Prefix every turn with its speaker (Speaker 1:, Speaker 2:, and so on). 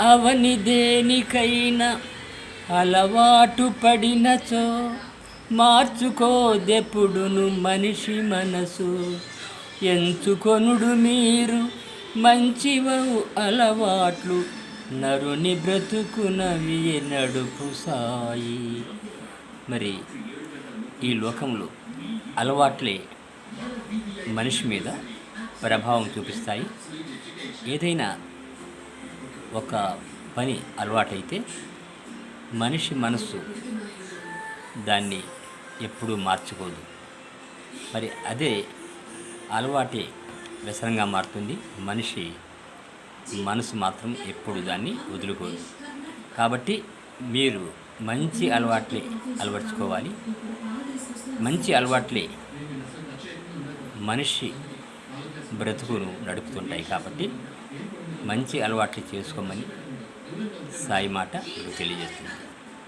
Speaker 1: అవని దేనికైనా అలవాటు పడినచో మార్చుకోదెప్పుడును మనిషి మనసు. ఎంచుకొనుడు మీరు మంచివవు అలవాట్లు, నరుని బ్రతుకునవి నడుపు సాయి. మరి ఈ లోకంలో అలవాట్లే మనిషి మీద ప్రభావం చూపిస్తాయి. ఏదైనా ఒక పని అలవాటైతే మనిషి మనస్సు దాన్ని ఎప్పుడూ మార్చుకోదు. మరి అదే అలవాటే వ్యసనంగా మారుతుంది. మనిషి మనసు మాత్రం ఎప్పుడు దాన్ని వదులుకోదు. కాబట్టి మీరు మంచి అలవాట్లే అలవర్చుకోవాలి. మంచి అలవాట్లే మనిషి బ్రతుకును నడుపుతుంటాయి. కాబట్టి మంచి అలవాట్లు చేసుకోమని సాయి మాట మీకు తెలియజేస్తుంది.